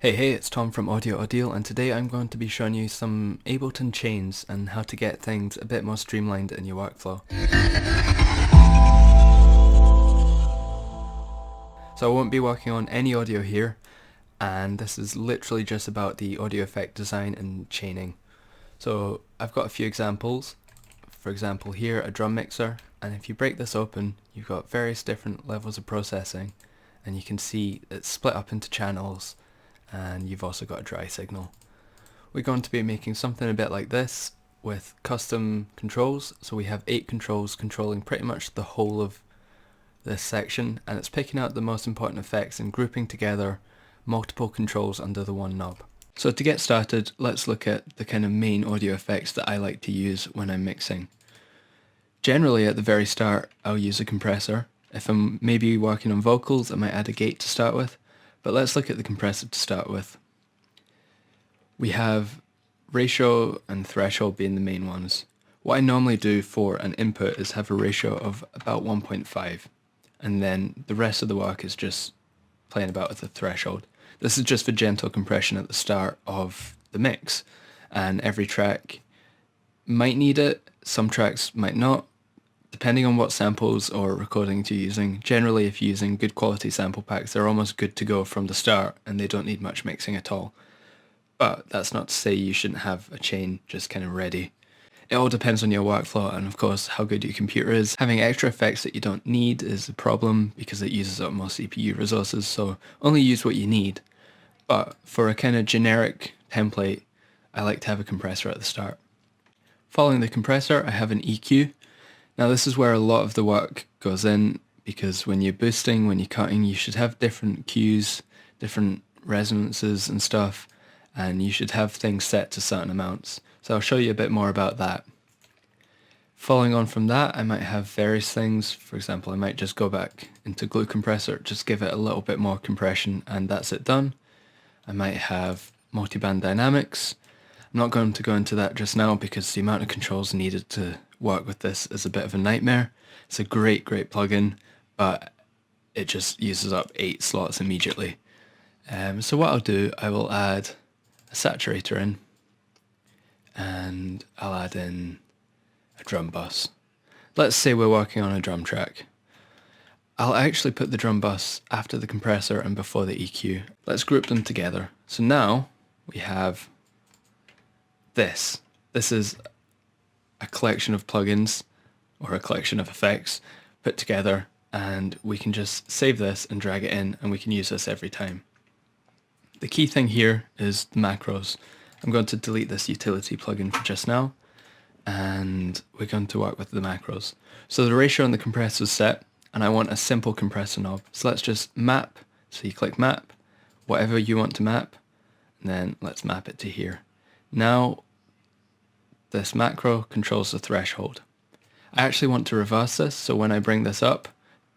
Hey, it's Tom from Audio Audio, and today I'm going to be showing you some Ableton chains and how to get things a bit more streamlined in your workflow. So I won't be working on any audio here, and this is literally just about the audio effect design and chaining. So I've got a few examples. For example here, a drum mixer, and if you break this open, you've got various different levels of processing, and you can see it's split up into channels, and you've also got a dry signal. We're going to be making something a bit like this with custom controls. So we have 8 controls controlling pretty much the whole of this section, and it's picking out the most important effects and grouping together multiple controls under the one knob. So to get started, let's look at the kind of main audio effects that I like to use when I'm mixing. Generally at the very start I'll use a compressor. If I'm maybe working on vocals I might add a gate to start with, but let's look at the compressor to start with. We have ratio and threshold being the main ones. What I normally do for an input is have a ratio of about 1.5, and then the rest of the work is just playing about with the threshold. This is just for gentle compression at the start of the mix, and every track might need it, some tracks might not, depending on what samples or recordings you're using. Generally if you're using good quality sample packs, they're almost good to go from the start and they don't need much mixing at all. But that's not to say you shouldn't have a chain just kind of ready. It all depends on your workflow and of course how good your computer is. Having extra effects that you don't need is a problem because it uses up more CPU resources, so only use what you need. But for a kind of generic template, I like to have a compressor at the start. Following the compressor, I have an EQ. Now this is where a lot of the work goes in, because when you're boosting, when you're cutting, you should have different cues, different resonances and stuff, and you should have things set to certain amounts. So I'll show you a bit more about that. Following on from that, I might have various things. For example, I might just go back into glue compressor, just give it a little bit more compression, and that's it done. I might have multiband dynamics. I'm not going to go into that just now because the amount of controls needed to work with this is a bit of a nightmare. It's a great plugin, but it just uses up 8 slots immediately. So what I'll do, I will add a saturator in, and I'll add in a drum bus. Let's say we're working on a drum track. I'll actually put the drum bus after the compressor and before the EQ. Let's group them together. So now we have this. This is a collection of plugins or a collection of effects put together, and we can just save this and drag it in and we can use this every time. The key thing here is the macros. I'm going to delete this utility plugin for just now, and we're going to work with the macros. So the ratio on the compressor is set, and I want a simple compressor knob. So let's just map. So you click map, whatever you want to map, and then let's map it to here. Now this macro controls the threshold. I actually want to reverse this, so when I bring this up,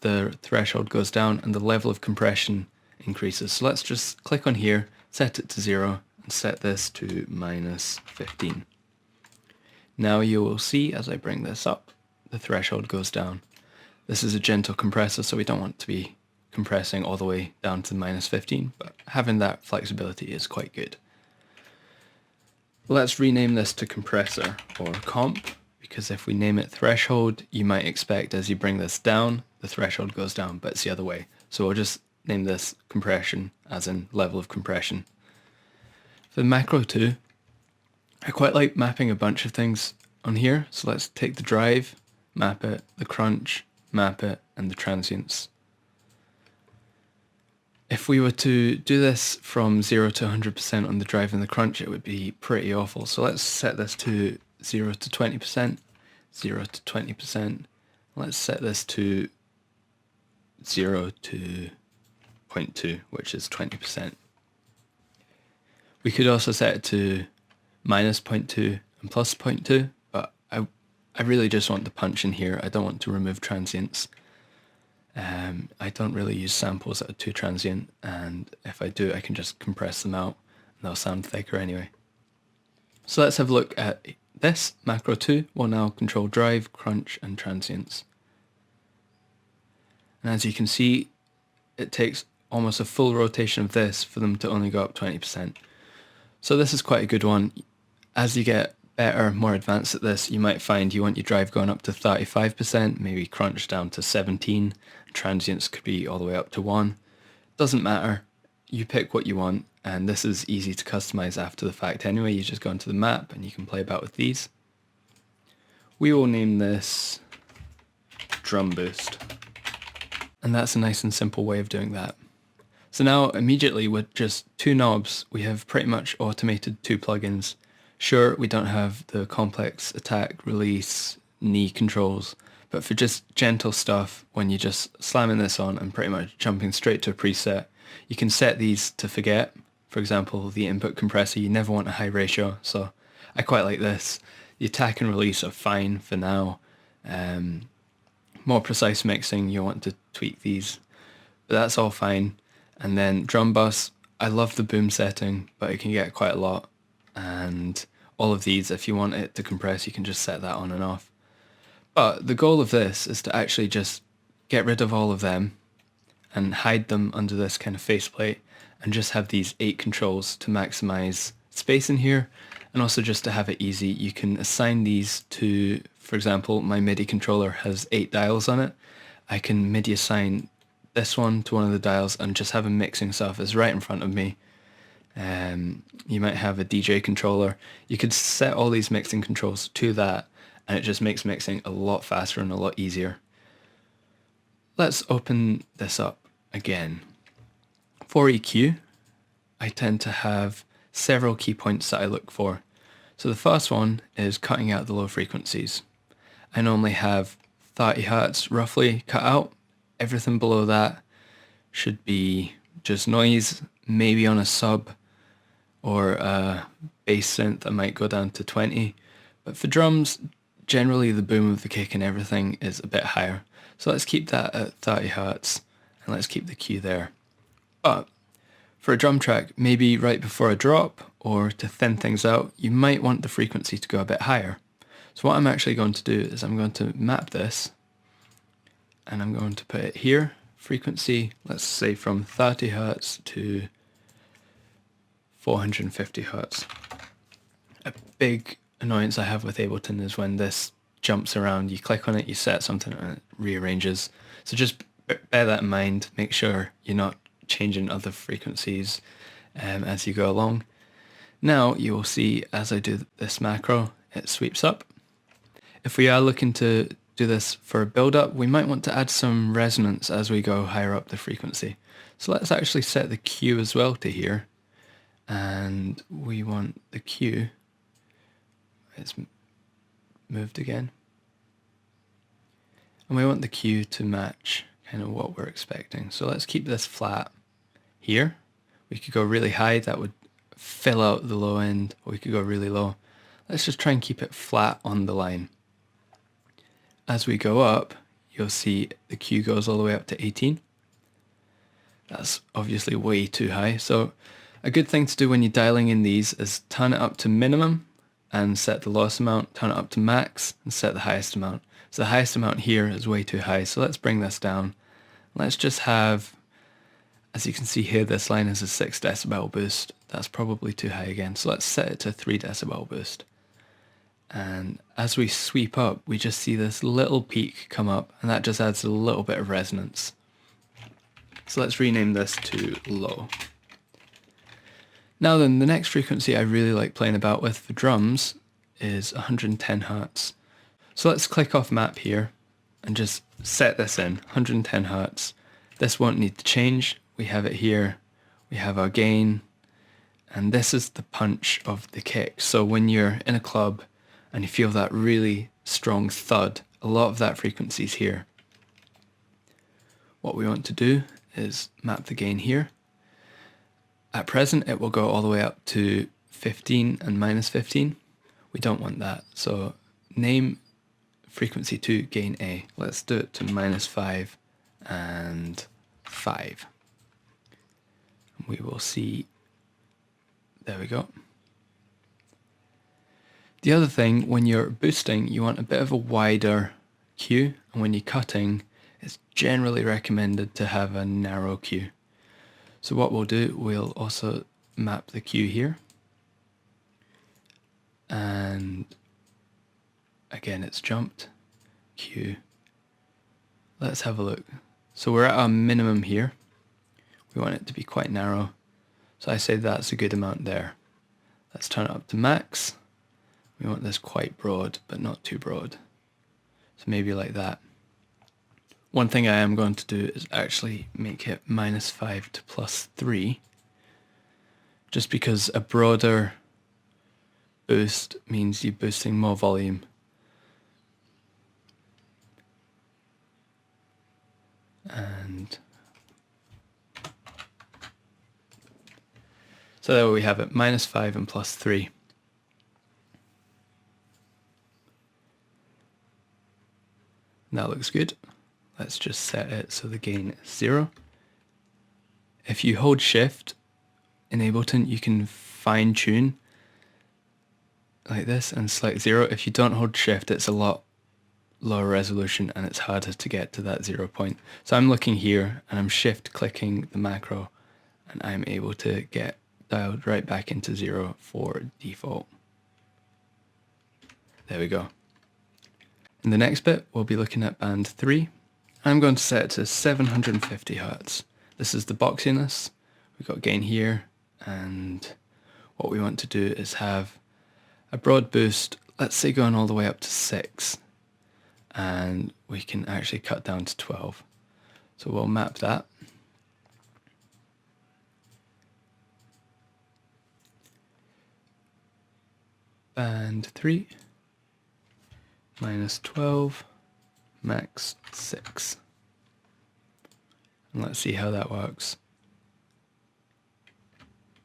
the threshold goes down and the level of compression increases. So let's just click on here, set it to 0, and set this to -15. Now you will see as I bring this up, the threshold goes down. This is a gentle compressor, so we don't want to be compressing all the way down to -15, but having that flexibility is quite good. Let's rename this to compressor or comp, because if we name it threshold, you might expect as you bring this down, the threshold goes down, but it's the other way. So we'll just name this compression, as in level of compression. For macro 2, I quite like mapping a bunch of things on here. So let's take the drive, map it, the crunch, map it, and the transients. If we were to do this from 0 to 100% on the drive and the crunch, it would be pretty awful. So let's set this to 0 to 20%, 0 to 20%. Let's set this to 0 to 0.2, which is 20%. We could also set it to -0.2 and +0.2, but I really just want the punch in here. I don't want to remove transients. I don't really use samples that are too transient, and if I do, I can just compress them out and they'll sound thicker anyway. So let's have a look at this. Macro 2 will now control drive, crunch, and transients. And as you can see, it takes almost a full rotation of this for them to only go up 20%. So this is quite a good one. As you get better, more advanced at this, you might find you want your drive going up to 35%, maybe crunch down to 17, transients could be all the way up to 1. Doesn't matter, you pick what you want, and this is easy to customize after the fact anyway. You just go into the map and you can play about with these. We will name this drum boost. And that's a nice and simple way of doing that. So now immediately with just 2 knobs, we have pretty much automated 2 plugins. Sure, we don't have the complex attack, release, knee controls, but for just gentle stuff, when you're just slamming this on and pretty much jumping straight to a preset, you can set these to forget. For example, the input compressor, you never want a high ratio, so I quite like this. The attack and release are fine for now. More precise mixing, you want to tweak these, but that's all fine. And then drum bus, I love the boom setting, but it can get quite a lot. And all of these, if you want it to compress, you can just set that on and off. But the goal of this is to actually just get rid of all of them and hide them under this kind of faceplate and just have these 8 controls to maximize space in here, and also just to have it easy. You can assign these to, for example, my MIDI controller has 8 dials on it. I can MIDI assign this one to one of the dials and just have a mixing surface right in front of me. You might have a DJ controller. You could set all these mixing controls to that, and it just makes mixing a lot faster and a lot easier. Let's open this up again. For EQ, I tend to have several key points that I look for. So the first one is cutting out the low frequencies. I normally have 30 Hz roughly cut out. Everything below that should be just noise, maybe on a sub or a bass synth I might go down to 20. But for drums, generally the boom of the kick and everything is a bit higher. So let's keep that at 30 Hz and let's keep the Q there. But for a drum track, maybe right before a drop or to thin things out, you might want the frequency to go a bit higher. So what I'm actually going to do is I'm going to map this and I'm going to put it here. Frequency, let's say from 30 Hz to 450 Hz. A big annoyance I have with Ableton is when this jumps around. You click on it, you set something and it rearranges. So just bear that in mind. Make sure you're not changing other frequencies as you go along. Now you will see as I do this macro, it sweeps up. If we are looking to do this for a build-up, we might want to add some resonance as we go higher up the frequency. So let's actually set the Q as well to here, and we want the Q, it's moved again, and we want the Q to match kind of what we're expecting. So let's keep this flat here. We could go really high, that would fill out the low end, or we could go really low. Let's just try and keep it flat on the line. As we go up, you'll see the Q goes all the way up to 18. That's obviously way too high. So a good thing to do when you're dialing in these is turn it up to minimum and set the lowest amount, turn it up to max and set the highest amount. So the highest amount here is way too high. So let's bring this down. Let's just have, as you can see here, this line is a 6 decibel boost. That's probably too high again. So let's set it to 3 decibel boost. And as we sweep up, we just see this little peak come up, and that just adds a little bit of resonance. So let's rename this to low. Now then, the next frequency I really like playing about with for drums is 110 Hz. So let's click off map here and just set this in, 110 Hz. This won't need to change. We have it here. We have our gain, and this is the punch of the kick. So when you're in a club and you feel that really strong thud, a lot of that frequency is here. What we want to do is map the gain here. At present, it will go all the way up to 15 and minus 15. We don't want that. So name frequency to gain A. Let's do it to minus 5 and 5. We will see, there we go. The other thing, when you're boosting, you want a bit of a wider Q, and when you're cutting, it's generally recommended to have a narrow Q. So what we'll do, we'll also map the Q here. And again, it's jumped. Q. Let's have a look. So we're at our minimum here. We want it to be quite narrow. So I say that's a good amount there. Let's turn it up to max. We want this quite broad, but not too broad. So maybe like that. One thing I am going to do is actually make it -5 to +3. Just because a broader boost means you're boosting more volume. And so there we have it, -5 and +3. That looks good. Let's just set it so the gain is 0. If you hold shift in Ableton, you can fine tune like this and select 0. If you don't hold shift, it's a lot lower resolution and it's harder to get to that 0 point. So I'm looking here and I'm shift clicking the macro and I'm able to get dialed right back into 0 for default. There we go. In the next bit, we'll be looking at band 3. I'm going to set it to 750 Hz. This is the boxiness. We've got gain here, and what we want to do is have a broad boost, let's say going all the way up to 6, and we can actually cut down to 12. So we'll map that. Band 3, -12, max 6. And let's see how that works.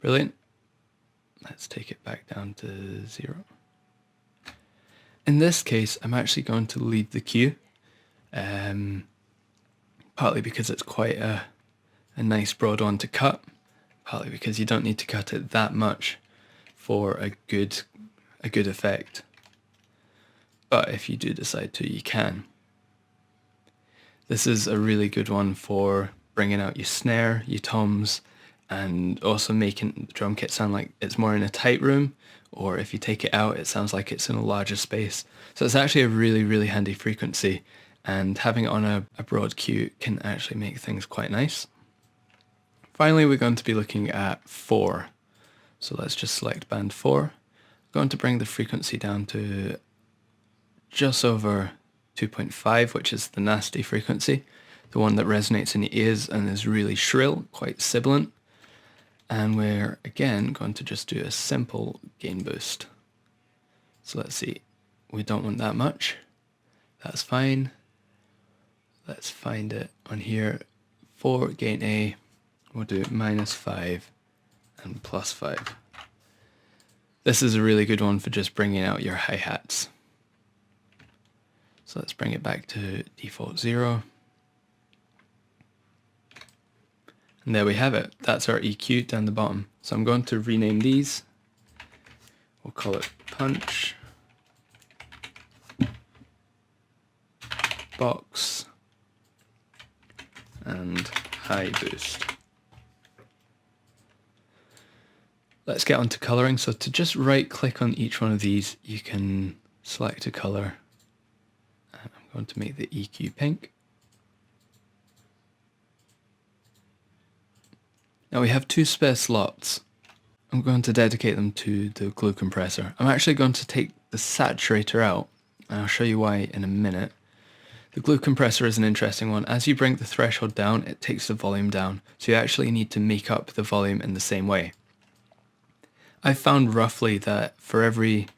Brilliant. Let's take it back down to 0. In this case, I'm actually going to leave the Q, partly because it's quite a nice broad one to cut, partly because you don't need to cut it that much for a good effect. But if you do decide to, you can. This is a really good one for bringing out your snare, your toms, and also making the drum kit sound like it's more in a tight room, or if you take it out, it sounds like it's in a larger space. So it's actually a really, really handy frequency, and having it on a broad Q can actually make things quite nice. Finally, we're going to be looking at 4. So let's just select band 4. I'm going to bring the frequency down to just over 2.5, which is the nasty frequency, the one that resonates in your ears and is really shrill, quite sibilant. And we're again going to just do a simple gain boost. So let's see, we don't want that much. That's fine. Let's find it on here. For gain A, we'll do -5 and +5. This is a really good one for just bringing out your hi-hats. So let's bring it back to default 0. And there we have it. That's our EQ down the bottom. So I'm going to rename these. We'll call it punch, box, and high boost. Let's get on to coloring. So to just right click on each one of these, you can select a color. I'm going to make the EQ pink. Now we have 2 spare slots. I'm going to dedicate them to the glue compressor. I'm actually going to take the saturator out, and I'll show you why in a minute. The glue compressor is an interesting one. As you bring the threshold down, it takes the volume down, so you actually need to make up the volume in the same way. I've found roughly that for every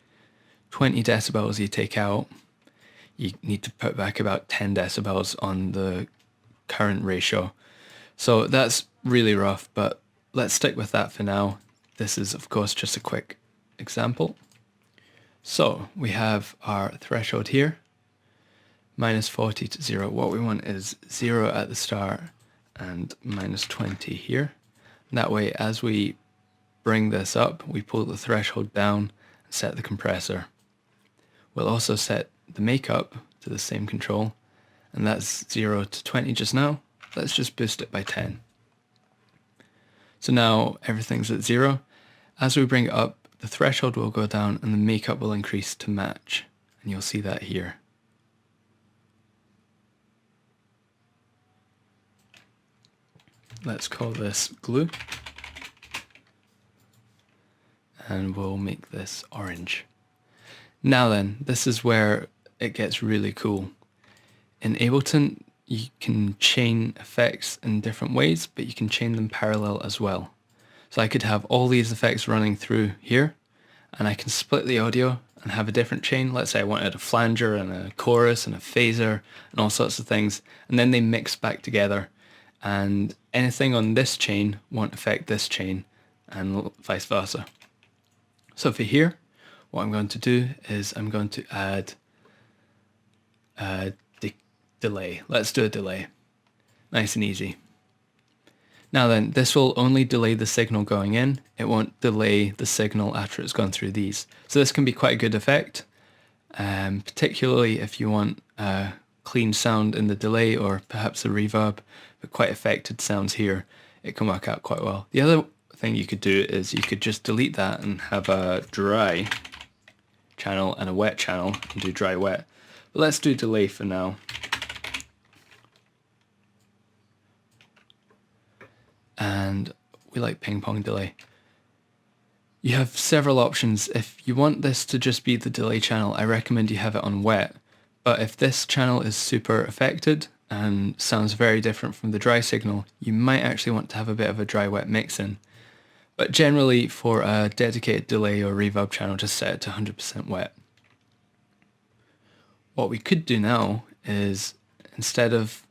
20 decibels you take out, you need to put back about 10 decibels on the current ratio. So that's really rough, but let's stick with that for now. This is, of course, just a quick example. So we have our threshold here, -40 to 0. What we want is 0 at the start and -20 here. And that way, as we bring this up, we pull the threshold down and set the compressor. We'll also set the makeup to the same control, and that's 0 to 20 just now. Let's just boost it by 10. So now everything's at 0. As we bring it up, the threshold will go down and the makeup will increase to match. And you'll see that here. Let's call this glue. And we'll make this orange. Now then, this is where it gets really cool. In Ableton, you can chain effects in different ways, but you can chain them parallel as well. So I could have all these effects running through here, and I can split the audio and have a different chain. Let's say I wanted a flanger and a chorus and a phaser and all sorts of things, and then they mix back together, and anything on this chain won't affect this chain, and vice versa. So for here, what I'm going to do is I'm going to add a delay. Let's do a delay. Nice and easy. Now then, this will only delay the signal going in. It won't delay the signal after it's gone through these. So this can be quite a good effect, particularly if you want a clean sound in the delay or perhaps a reverb, but quite affected sounds here. It can work out quite well. The other thing you could do is you could just delete that and have a dry channel and a wet channel and do dry wet. But let's do delay for now. And we like ping pong delay. You have several options. If you want this to just be the delay channel, I recommend you have it on wet. But if this channel is super affected and sounds very different from the dry signal, you might actually want to have a bit of a dry wet mix in. But generally for a dedicated delay or reverb channel, just set it to 100% wet. What we could do now is, instead of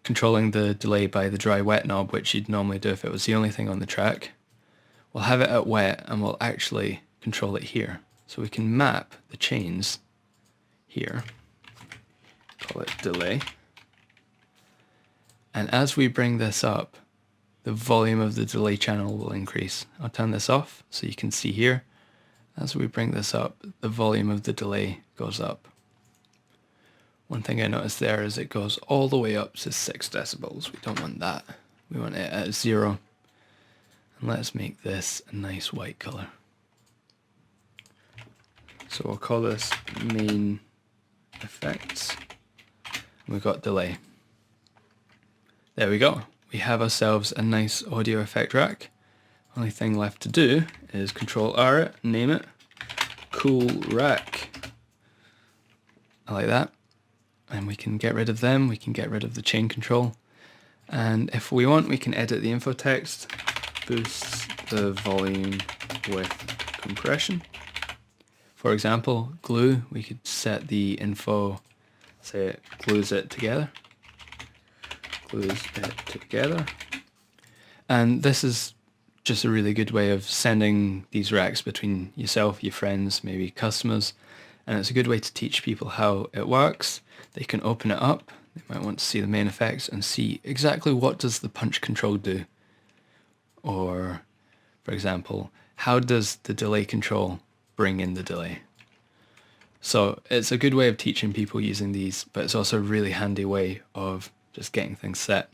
controlling the delay by the dry wet knob, which you'd normally do if it was the only thing on the track, we'll have it at wet and we'll actually control it here. So we can map the chains here, call it delay. And as we bring this up, the volume of the delay channel will increase. I'll turn this off so you can see here. As we bring this up, the volume of the delay goes up. One thing I noticed there is it goes all the way up to 6 decibels. We don't want that. We want it at 0. And let's make this a nice white color. So we'll call this main effects. And we've got delay. There we go. We have ourselves a nice audio effect rack. Only thing left to do is Control R it, name it, Cool Rack. I like that. And we can get rid of them, we can get rid of the chain control. And if we want, we can edit the info text, boost the volume with compression. For example, glue, we could set the info, say it glues it together. Glues it together. And this is just a really good way of sending these racks between yourself, your friends, maybe customers. And it's a good way to teach people how it works. They can open it up, they might want to see the main effects and see exactly what does the punch control do. Or, for example, how does the delay control bring in the delay? So it's a good way of teaching people using these, but it's also a really handy way of just getting things set.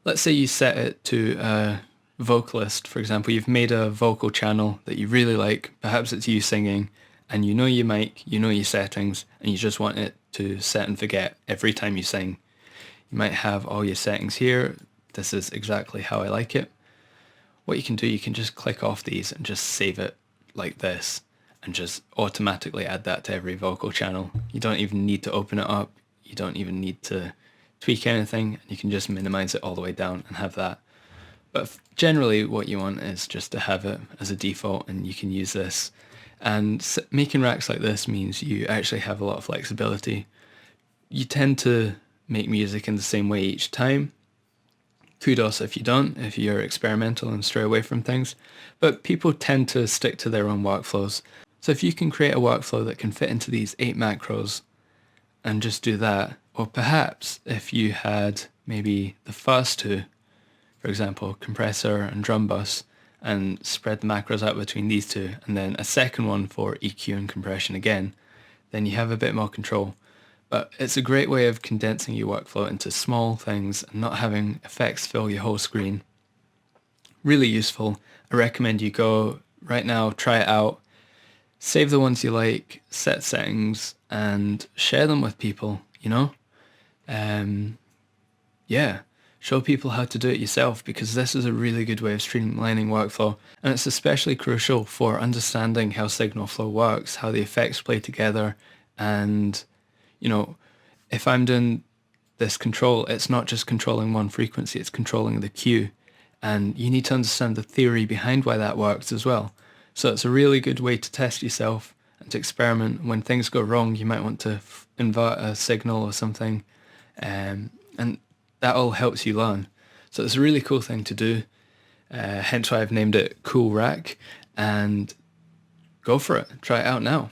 Let's say you set it to a vocalist, for example. You've made a vocal channel that you really like, perhaps it's you singing, and you know your mic, you know your settings, and you just want it to set and forget every time you sing. You might have all your settings here. This is exactly how I like it. What you can do, you can just click off these and just save it like this, and just automatically add that to every vocal channel. You don't even need to open it up. You don't even need to tweak anything. You can just minimize it all the way down and have that. But generally what you want is just to have it as a default, and you can use this. And making racks like this means you actually have a lot of flexibility. You tend to make music in the same way each time. Kudos if you don't, if you're experimental and stray away from things. But people tend to stick to their own workflows. So if you can create a workflow that can fit into these 8 macros and just do that, or perhaps if you had maybe the first 2, for example, compressor and drum bus, and spread the macros out between these 2, and then a second one for EQ and compression again, then you have a bit more control. But it's a great way of condensing your workflow into small things and not having effects fill your whole screen. really useful. I recommend you go right now, try it out, save the ones you like, set settings, and share them with people, you know? Yeah, show people how to do it yourself, because this is a really good way of streamlining workflow, and it's especially crucial for understanding how signal flow works, how the effects play together, and, you know, if I'm doing this control, it's not just controlling one frequency, it's controlling the cue, and you need to understand the theory behind why that works as well. So it's a really good way to test yourself and to experiment. When things go wrong, you might want to invert a signal or something, and that all helps you learn. So it's a really cool thing to do, hence why I've named it Cool Rack, and go for it. Try it out now.